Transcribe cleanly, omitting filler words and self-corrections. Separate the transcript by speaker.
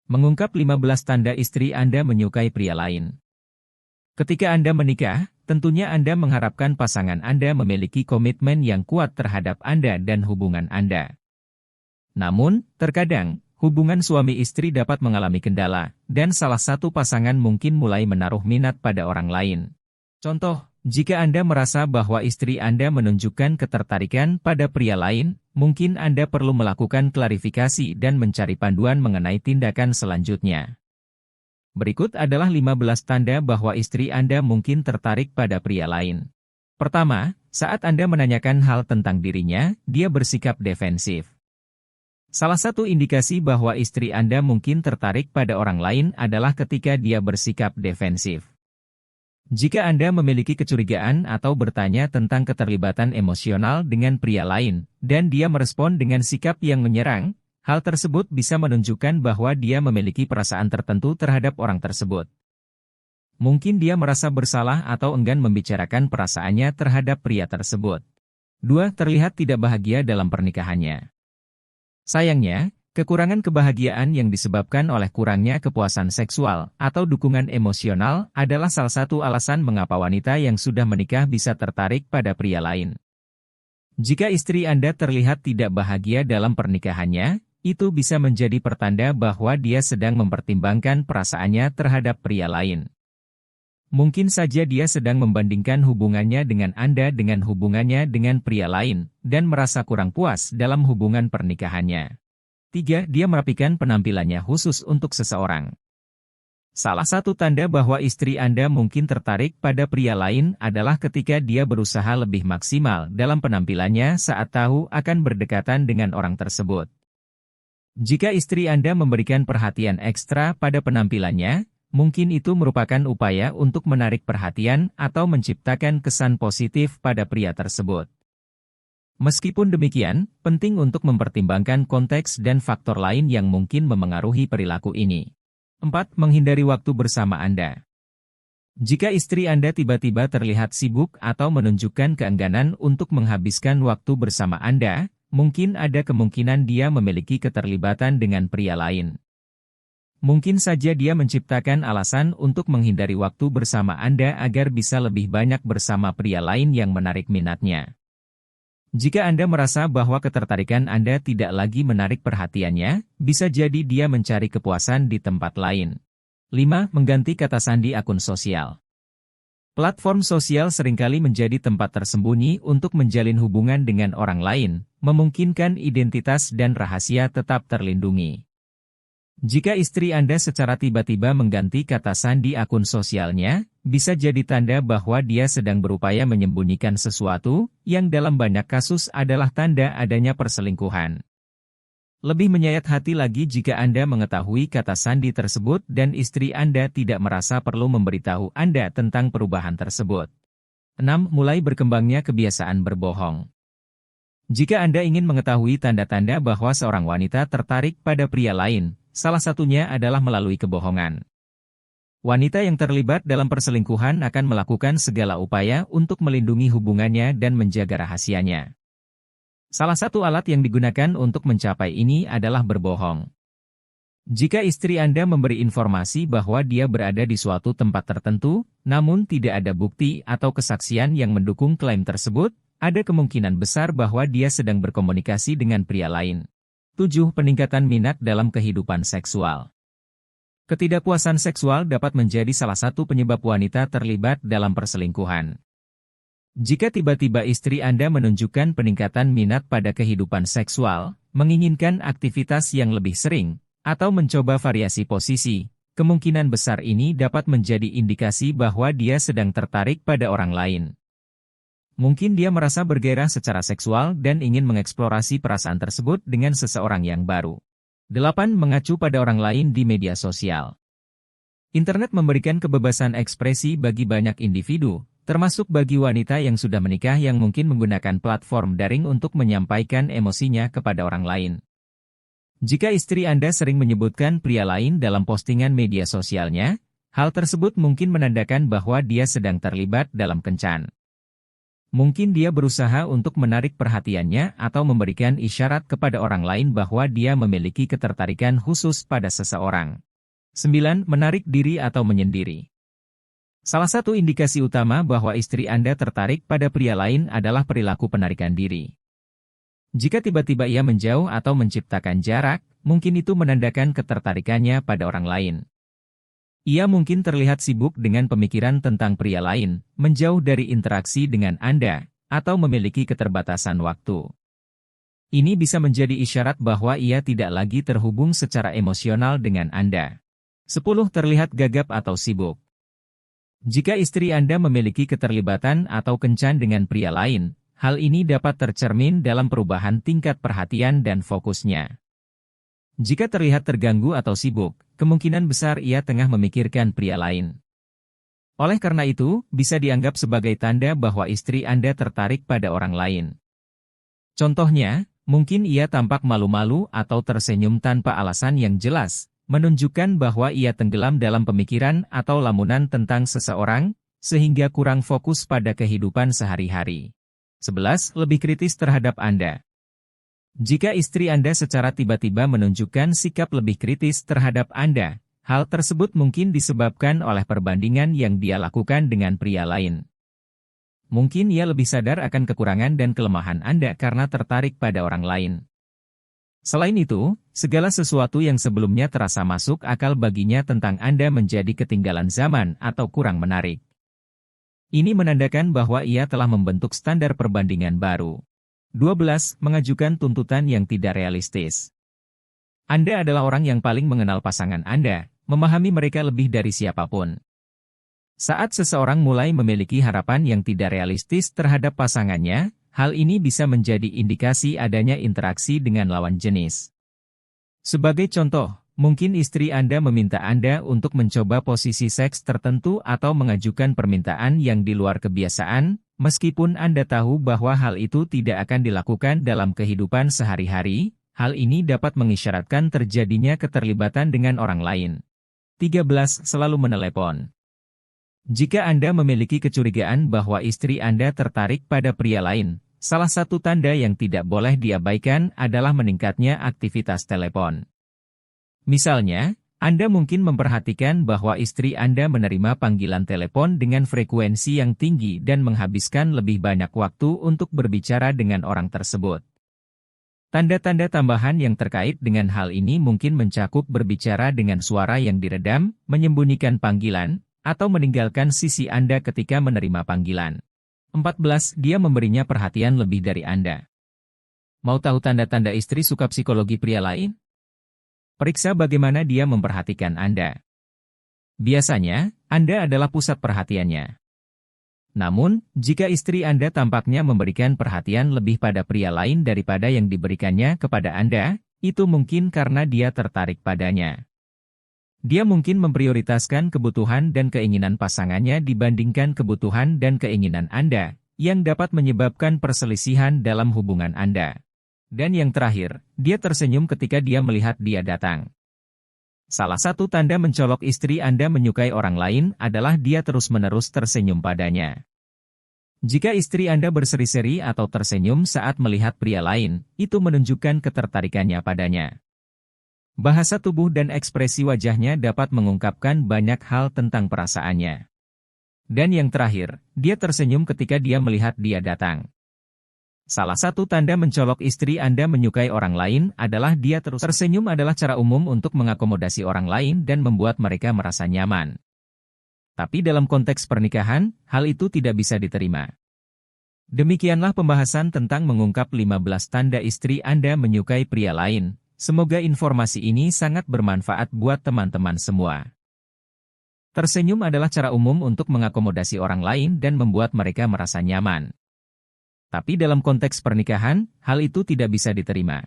Speaker 1: Mengungkap 15 tanda istri Anda menyukai pria lain. Ketika Anda menikah, tentunya Anda mengharapkan pasangan Anda memiliki komitmen yang kuat terhadap Anda dan hubungan Anda. Namun, terkadang, hubungan suami istri dapat mengalami kendala, dan salah satu pasangan mungkin mulai menaruh minat pada orang lain. Contoh, jika Anda merasa bahwa istri Anda menunjukkan ketertarikan pada pria lain, mungkin Anda perlu melakukan klarifikasi dan mencari panduan mengenai tindakan selanjutnya. Berikut adalah 15 tanda bahwa istri Anda mungkin tertarik pada pria lain. Pertama, saat Anda menanyakan hal tentang dirinya, dia bersikap defensif. Salah satu indikasi bahwa istri Anda mungkin tertarik pada orang lain adalah ketika dia bersikap defensif. Jika Anda memiliki kecurigaan atau bertanya tentang keterlibatan emosional dengan pria lain, dan dia merespon dengan sikap yang menyerang, hal tersebut bisa menunjukkan bahwa dia memiliki perasaan tertentu terhadap orang tersebut. Mungkin dia merasa bersalah atau enggan membicarakan perasaannya terhadap pria tersebut. 2. Terlihat tidak bahagia dalam pernikahannya. Sayangnya, kekurangan kebahagiaan yang disebabkan oleh kurangnya kepuasan seksual atau dukungan emosional adalah salah satu alasan mengapa wanita yang sudah menikah bisa tertarik pada pria lain. Jika istri Anda terlihat tidak bahagia dalam pernikahannya, itu bisa menjadi pertanda bahwa dia sedang mempertimbangkan perasaannya terhadap pria lain. Mungkin saja dia sedang membandingkan hubungannya dengan Anda dengan hubungannya dengan pria lain, dan merasa kurang puas dalam hubungan pernikahannya. 3. Dia merapikan penampilannya khusus untuk seseorang. Salah satu tanda bahwa istri Anda mungkin tertarik pada pria lain adalah ketika dia berusaha lebih maksimal dalam penampilannya saat tahu akan berdekatan dengan orang tersebut. Jika istri Anda memberikan perhatian ekstra pada penampilannya, mungkin itu merupakan upaya untuk menarik perhatian atau menciptakan kesan positif pada pria tersebut. Meskipun demikian, penting untuk mempertimbangkan konteks dan faktor lain yang mungkin memengaruhi perilaku ini. 4. Menghindari waktu bersama Anda. Jika istri Anda tiba-tiba terlihat sibuk atau menunjukkan keengganan untuk menghabiskan waktu bersama Anda, mungkin ada kemungkinan dia memiliki keterlibatan dengan pria lain. Mungkin saja dia menciptakan alasan untuk menghindari waktu bersama Anda agar bisa lebih banyak bersama pria lain yang menarik minatnya. Jika Anda merasa bahwa ketertarikan Anda tidak lagi menarik perhatiannya, bisa jadi dia mencari kepuasan di tempat lain. 5. Mengganti kata sandi akun sosial. Platform sosial seringkali menjadi tempat tersembunyi untuk menjalin hubungan dengan orang lain, memungkinkan identitas dan rahasia tetap terlindungi. Jika istri Anda secara tiba-tiba mengganti kata sandi akun sosialnya, bisa jadi tanda bahwa dia sedang berupaya menyembunyikan sesuatu, yang dalam banyak kasus adalah tanda adanya perselingkuhan. Lebih menyayat hati lagi jika Anda mengetahui kata sandi tersebut dan istri Anda tidak merasa perlu memberitahu Anda tentang perubahan tersebut. 6. Mulai berkembangnya kebiasaan berbohong. Jika Anda ingin mengetahui tanda-tanda bahwa seorang wanita tertarik pada pria lain, salah satunya adalah melalui kebohongan. Wanita yang terlibat dalam perselingkuhan akan melakukan segala upaya untuk melindungi hubungannya dan menjaga rahasianya. Salah satu alat yang digunakan untuk mencapai ini adalah berbohong. Jika istri Anda memberi informasi bahwa dia berada di suatu tempat tertentu, namun tidak ada bukti atau kesaksian yang mendukung klaim tersebut, ada kemungkinan besar bahwa dia sedang berkomunikasi dengan pria lain. 7. Peningkatan minat dalam kehidupan seksual. Ketidakpuasan seksual dapat menjadi salah satu penyebab wanita terlibat dalam perselingkuhan. Jika tiba-tiba istri Anda menunjukkan peningkatan minat pada kehidupan seksual, menginginkan aktivitas yang lebih sering, atau mencoba variasi posisi, kemungkinan besar ini dapat menjadi indikasi bahwa dia sedang tertarik pada orang lain. Mungkin dia merasa bergairah secara seksual dan ingin mengeksplorasi perasaan tersebut dengan seseorang yang baru. 8. Mengacu pada orang lain di media sosial. Internet memberikan kebebasan ekspresi bagi banyak individu, termasuk bagi wanita yang sudah menikah yang mungkin menggunakan platform daring untuk menyampaikan emosinya kepada orang lain. Jika istri Anda sering menyebutkan pria lain dalam postingan media sosialnya, hal tersebut mungkin menandakan bahwa dia sedang terlibat dalam kencan. Mungkin dia berusaha untuk menarik perhatiannya atau memberikan isyarat kepada orang lain bahwa dia memiliki ketertarikan khusus pada seseorang. 9. Menarik diri atau menyendiri. Salah satu indikasi utama bahwa istri Anda tertarik pada pria lain adalah perilaku penarikan diri. Jika tiba-tiba ia menjauh atau menciptakan jarak, mungkin itu menandakan ketertarikannya pada orang lain. Ia mungkin terlihat sibuk dengan pemikiran tentang pria lain, menjauh dari interaksi dengan Anda, atau memiliki keterbatasan waktu. Ini bisa menjadi isyarat bahwa ia tidak lagi terhubung secara emosional dengan Anda. 10. Terlihat gagap atau sibuk. Jika istri Anda memiliki keterlibatan atau kencan dengan pria lain, hal ini dapat tercermin dalam perubahan tingkat perhatian dan fokusnya. Jika terlihat terganggu atau sibuk, kemungkinan besar ia tengah memikirkan pria lain. Oleh karena itu, bisa dianggap sebagai tanda bahwa istri Anda tertarik pada orang lain. Contohnya, mungkin ia tampak malu-malu atau tersenyum tanpa alasan yang jelas, menunjukkan bahwa ia tenggelam dalam pemikiran atau lamunan tentang seseorang, sehingga kurang fokus pada kehidupan sehari-hari. 11. Lebih kritis terhadap Anda. Jika istri Anda secara tiba-tiba menunjukkan sikap lebih kritis terhadap Anda, hal tersebut mungkin disebabkan oleh perbandingan yang dia lakukan dengan pria lain. Mungkin ia lebih sadar akan kekurangan dan kelemahan Anda karena tertarik pada orang lain. Selain itu, segala sesuatu yang sebelumnya terasa masuk akal baginya tentang Anda menjadi ketinggalan zaman atau kurang menarik. Ini menandakan bahwa ia telah membentuk standar perbandingan baru. 12. Mengajukan tuntutan yang tidak realistis. Anda adalah orang yang paling mengenal pasangan Anda, memahami mereka lebih dari siapapun. Saat seseorang mulai memiliki harapan yang tidak realistis terhadap pasangannya, hal ini bisa menjadi indikasi adanya interaksi dengan lawan jenis. Sebagai contoh, mungkin istri Anda meminta Anda untuk mencoba posisi seks tertentu atau mengajukan permintaan yang di luar kebiasaan, meskipun Anda tahu bahwa hal itu tidak akan dilakukan dalam kehidupan sehari-hari, hal ini dapat mengisyaratkan terjadinya keterlibatan dengan orang lain. 13. Selalu menelepon. Jika Anda memiliki kecurigaan bahwa istri Anda tertarik pada pria lain, salah satu tanda yang tidak boleh diabaikan adalah meningkatnya aktivitas telepon. Misalnya, Anda mungkin memperhatikan bahwa istri Anda menerima panggilan telepon dengan frekuensi yang tinggi dan menghabiskan lebih banyak waktu untuk berbicara dengan orang tersebut. Tanda-tanda tambahan yang terkait dengan hal ini mungkin mencakup berbicara dengan suara yang diredam, menyembunyikan panggilan, atau meninggalkan sisi Anda ketika menerima panggilan. 14. Dia memberinya perhatian lebih dari Anda. Mau tahu tanda-tanda istri suka psikologi pria lain? Periksa bagaimana dia memperhatikan Anda. Biasanya, Anda adalah pusat perhatiannya. Namun, jika istri Anda tampaknya memberikan perhatian lebih pada pria lain daripada yang diberikannya kepada Anda, itu mungkin karena dia tertarik padanya. Dia mungkin memprioritaskan kebutuhan dan keinginan pasangannya dibandingkan kebutuhan dan keinginan Anda, yang dapat menyebabkan perselisihan dalam hubungan Anda. Dan yang terakhir, dia tersenyum ketika dia melihat dia datang. Salah satu tanda mencolok istri Anda menyukai orang lain adalah dia terus-menerus tersenyum padanya. Jika istri Anda berseri-seri atau tersenyum saat melihat pria lain, itu menunjukkan ketertarikannya padanya. Bahasa tubuh dan ekspresi wajahnya dapat mengungkapkan banyak hal tentang perasaannya. Dan yang terakhir, dia tersenyum ketika dia melihat dia datang. Salah satu tanda mencolok istri Anda menyukai orang lain adalah dia terus tersenyum adalah cara umum untuk mengakomodasi orang lain dan membuat mereka merasa nyaman. Tapi dalam konteks pernikahan, hal itu tidak bisa diterima. Demikianlah pembahasan tentang mengungkap 15 tanda istri Anda menyukai pria lain. Semoga informasi ini sangat bermanfaat buat teman-teman semua. Tersenyum adalah cara umum untuk mengakomodasi orang lain dan membuat mereka merasa nyaman. Tapi dalam konteks pernikahan, hal itu tidak bisa diterima.